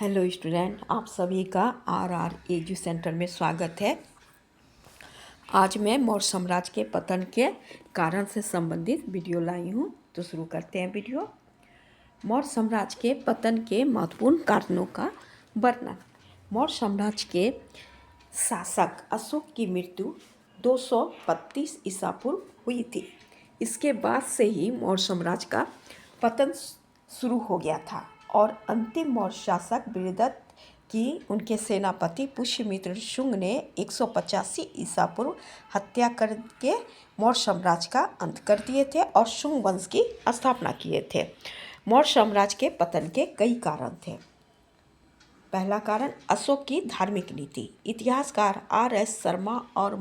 Hello student, आप सभी का आर एजू सेंटर में स्वागत है। आज मैं मौर्य साम्राज्य के पतन के कारण से संबंधित वीडियो लाई हूँ। तो शुरू करते हैं वीडियो। मौर्य साम्राज्य के पतन के महत्वपूर्ण कारणों का वर्णन। मौर्य साम्राज्य के शासक अशोक की मृत्यु 232 ईसा पूर्व हुई थी। इसके बाद से ही मौर्य साम्राज्य का पतन शुरू हो गया था और अंतिम मौर्य शासक बृहदत्त की उनके सेनापति पुष्यमित्र शुंग ने 185 ईसा पूर्व हत्या करके मौर्य साम्राज्य का अंत कर दिए थे और शुंग वंश की स्थापना किए थे। मौर्य साम्राज्य के पतन के कई कारण थे। पहला कारण अशोक की धार्मिक नीति। इतिहासकार R.S. शर्मा और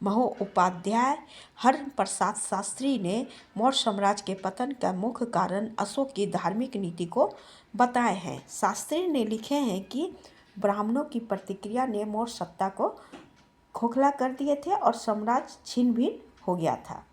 महोपाध्याय हरप्रसाद शास्त्री ने मौर्य साम्राज्य के पतन का मुख्य कारण अशोक की धार्मिक नीति को बताए हैं। शास्त्री ने लिखे हैं कि ब्राह्मणों की प्रतिक्रिया ने मौर्य सत्ता को खोखला कर दिए थे और साम्राज्य छिन्न भिन्न हो गया था।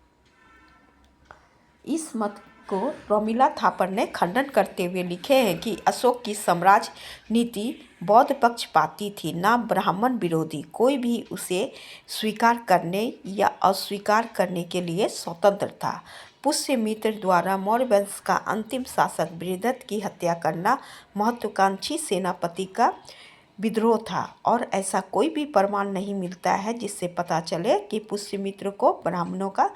इस मत को रोमिला थापर ने खंडन करते हुए लिखे हैं कि अशोक की साम्राज्य नीति बौद्ध पक्षपाती थी, ना ब्राह्मण विरोधी। कोई भी उसे स्वीकार करने या अस्वीकार करने के लिए स्वतंत्र था। पुष्यमित्र द्वारा मौर्य वंश का अंतिम शासक बृहदत्त की हत्या करना महत्वाकांक्षी सेनापति का विद्रोह था और ऐसा कोई भी प्रमाण नहीं मिलता है जिससे पता चले कि पुष्यमित्र को ब्राह्मणों का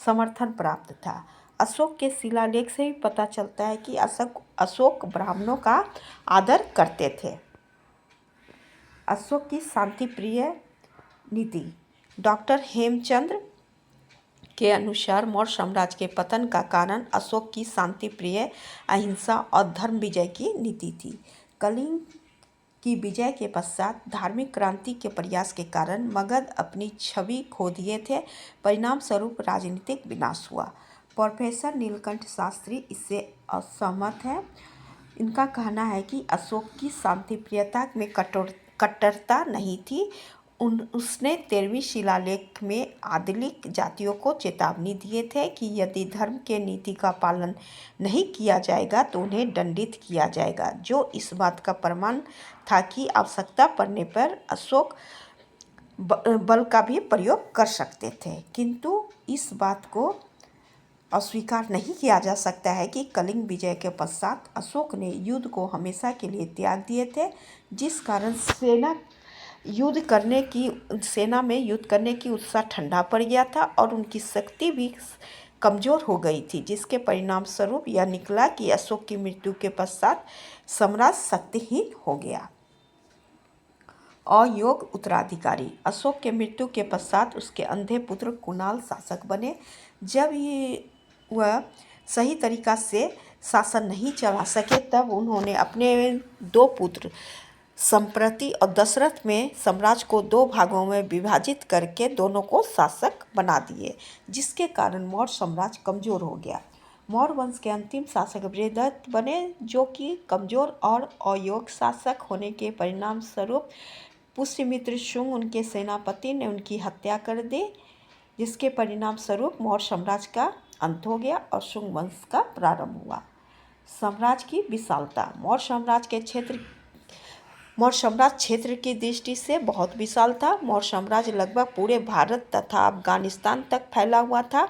समर्थन प्राप्त था। अशोक के शिलालेख से भी पता चलता है कि अशोक ब्राह्मणों का आदर करते थे। अशोक की शांतिप्रिय नीति। डॉक्टर हेमचंद्र के अनुसार मौर्य साम्राज्य के पतन का कारण अशोक की शांतिप्रिय, अहिंसा और धर्म विजय की नीति थी। कलिंग की विजय के पश्चात धार्मिक क्रांति के प्रयास के कारण मगध अपनी छवि खो दिए थे। परिणाम स्वरूप राजनीतिक विनाश हुआ। प्रोफेसर नीलकंठ शास्त्री इससे असहमत हैं। इनका कहना है कि अशोक की शांतिप्रियता में कट्टरता नहीं थी। उसने 13वीं शिलालेख में आदिलिक जातियों को चेतावनी दिए थे कि यदि धर्म के नीति का पालन नहीं किया जाएगा तो उन्हें दंडित किया जाएगा, जो इस बात का प्रमाण था कि आवश्यकता पड़ने पर अशोक बल का भी प्रयोग कर सकते थे। किंतु इस बात को अस्वीकार नहीं किया जा सकता है कि कलिंग विजय के पश्चात अशोक ने युद्ध को हमेशा के लिए त्याग दिए थे, जिस कारण सेना में युद्ध करने की उत्साह ठंडा पड़ गया था और उनकी शक्ति भी कमज़ोर हो गई थी, जिसके परिणाम स्वरूप यह निकला कि अशोक की मृत्यु के पश्चात साम्राज्य शक्तिहीन हो गया। अयोग्य उत्तराधिकारी। अशोक के मृत्यु के पश्चात उसके अंधे पुत्र कुणाल शासक बने। जब वह सही तरीका से शासन नहीं चला सके तब उन्होंने अपने 2 पुत्र संप्रति और दशरथ में साम्राज्य को 2 भागों में विभाजित करके दोनों को शासक बना दिए, जिसके कारण मौर्य साम्राज्य कमज़ोर हो गया। मौर्य वंश के अंतिम शासक बृहदत्त बने, जो कि कमज़ोर और अयोग्य शासक होने के परिणाम स्वरूप पुष्यमित्र शुंग उनके सेनापति ने उनकी हत्या कर दी, जिसके परिणाम स्वरूप मौर्य साम्राज्य का अंत हो गया और शुंग वंश का प्रारंभ हुआ। साम्राज्य की विशालता। मौर्य साम्राज्य क्षेत्र की दृष्टि से बहुत विशाल था। मौर्य साम्राज्य लगभग पूरे भारत तथा अफगानिस्तान तक फैला हुआ था।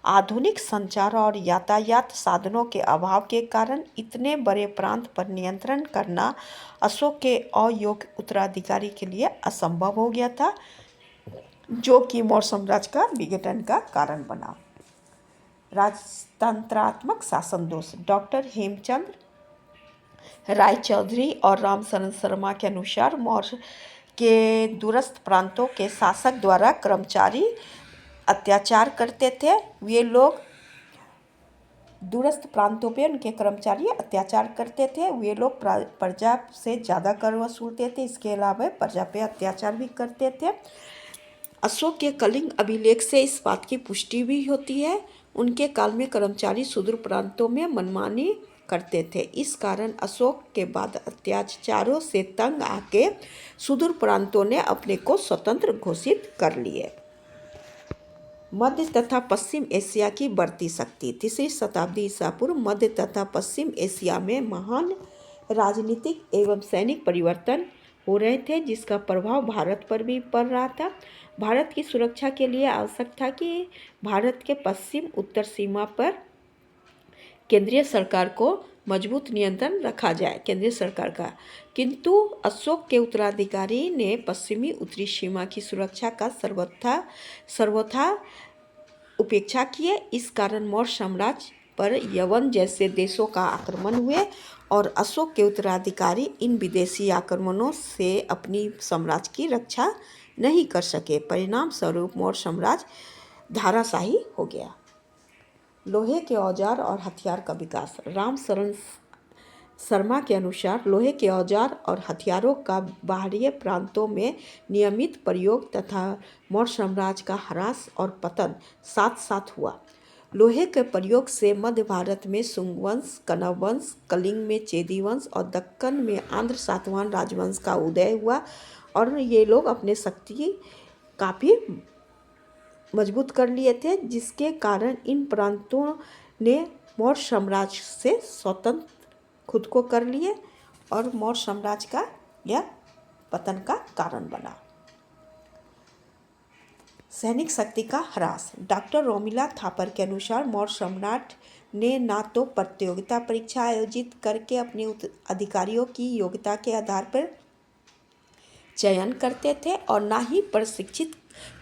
आधुनिक संचार और यातायात साधनों के अभाव के कारण इतने बड़े प्रांत पर नियंत्रण करना अशोक के अयोग्य उत्तराधिकारी के लिए असंभव हो गया था, जो कि मौर्य साम्राज्य का विघटन का कारण बना। राजतंत्रात्मक शासन दोष। डॉक्टर हेमचंद्र रायचौधरी और रामशरण शर्मा के अनुसार मौर्य के दूरस्थ प्रांतों के शासक द्वारा कर्मचारी अत्याचार करते थे। वे लोग दूरस्थ प्रांतों पे उनके कर्मचारी अत्याचार करते थे। वे लोग प्रजा से ज़्यादा कर वसूलते थे। इसके अलावा प्रजा पे अत्याचार भी करते थे। अशोक के कलिंग अभिलेख से इस बात की पुष्टि भी होती है। उनके काल में कर्मचारी सुदूर प्रांतों में मनमानी करते थे। इस कारण अशोक के बाद अत्याचारों से तंग आके सुदूर प्रांतों ने अपने को स्वतंत्र घोषित कर लिए। मध्य तथा पश्चिम एशिया की बढ़ती शक्ति। 3री शताब्दी ईसा पूर्व मध्य तथा पश्चिम एशिया में महान राजनीतिक एवं सैनिक परिवर्तन हो रहे थे, जिसका प्रभाव भारत पर भी पड़ रहा था। भारत की सुरक्षा के लिए आवश्यक था कि भारत के पश्चिम उत्तर सीमा पर केंद्रीय सरकार को मजबूत नियंत्रण रखा जाए, केंद्रीय सरकार का। किंतु अशोक के उत्तराधिकारी ने पश्चिमी उत्तरी सीमा की सुरक्षा का सर्वथा उपेक्षा किए। इस कारण मौर्य साम्राज्य पर यवन जैसे देशों का आक्रमण हुए और अशोक के उत्तराधिकारी इन विदेशी आक्रमणों से अपनी साम्राज्य की रक्षा नहीं कर सके। परिणाम स्वरूप मौर्य साम्राज्य धाराशाही हो गया। लोहे के औजार और हथियार का विकास। राम शरण शर्मा के अनुसार लोहे के औजार और हथियारों का बाहरी प्रांतों में नियमित प्रयोग तथा मौर्य साम्राज्य का ह्रास और पतन साथ साथ हुआ। लोहे के प्रयोग से मध्य भारत में शुंग वंश, कण्व वंश, कलिंग में चेदी वंश और दक्कन में आंध्र सातवाहन राजवंश का उदय हुआ और ये लोग अपने शक्ति काफ़ी मजबूत कर लिए थे, जिसके कारण इन प्रांतों ने मौर्य साम्राज्य से स्वतंत्र खुद को कर लिए और मौर्य साम्राज्य का यह पतन का कारण बना। सैनिक शक्ति का ह्रास। डॉक्टर रोमिला थापर के अनुसार मौर्य सम्राट ने ना तो प्रतियोगिता परीक्षा आयोजित करके अपने अधिकारियों की योग्यता के आधार पर चयन करते थे और ना ही प्रशिक्षित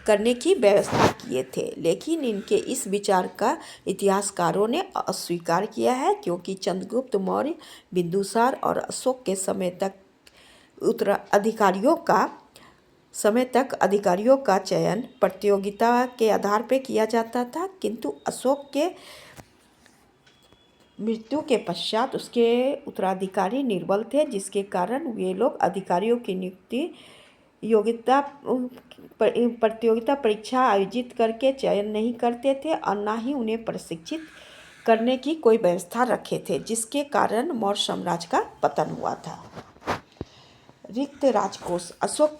करने की व्यवस्था किए थे। लेकिन इनके इस विचार का इतिहासकारों ने अस्वीकार किया है, क्योंकि चंद्रगुप्त मौर्य, बिंदुसार और अशोक के समय तक अधिकारियों का चयन प्रतियोगिता के आधार पर किया जाता था। किंतु अशोक के मृत्यु के पश्चात उसके उत्तराधिकारी निर्बल थे, जिसके कारण वे लोग अधिकारियों की नियुक्ति प्रतियोगिता परीक्षा आयोजित करके चयन नहीं करते थे और ना ही उन्हें प्रशिक्षित करने की कोई व्यवस्था रखे थे, जिसके कारण मौर्य साम्राज्य का पतन हुआ था। रिक्त राजकोष। अशोक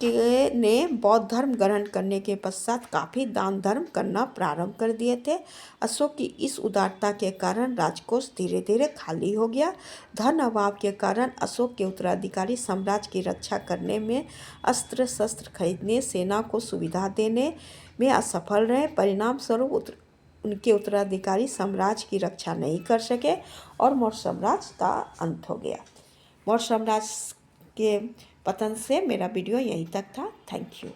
ने बौद्ध धर्म ग्रहण करने के पश्चात काफ़ी दान धर्म करना प्रारंभ कर दिए थे। अशोक की इस उदारता के कारण राजकोष धीरे धीरे खाली हो गया। धन अभाव के कारण अशोक के उत्तराधिकारी साम्राज्य की रक्षा करने में, अस्त्र शस्त्र खरीदने, सेना को सुविधा देने में असफल रहे। परिणाम स्वरूप उनके उत्तराधिकारी साम्राज्य की रक्षा नहीं कर सके और मौर्य साम्राज्य का अंत हो गया। मौर्य साम्राज्य के पतन से मेरा वीडियो यहीं तक था। Thank you.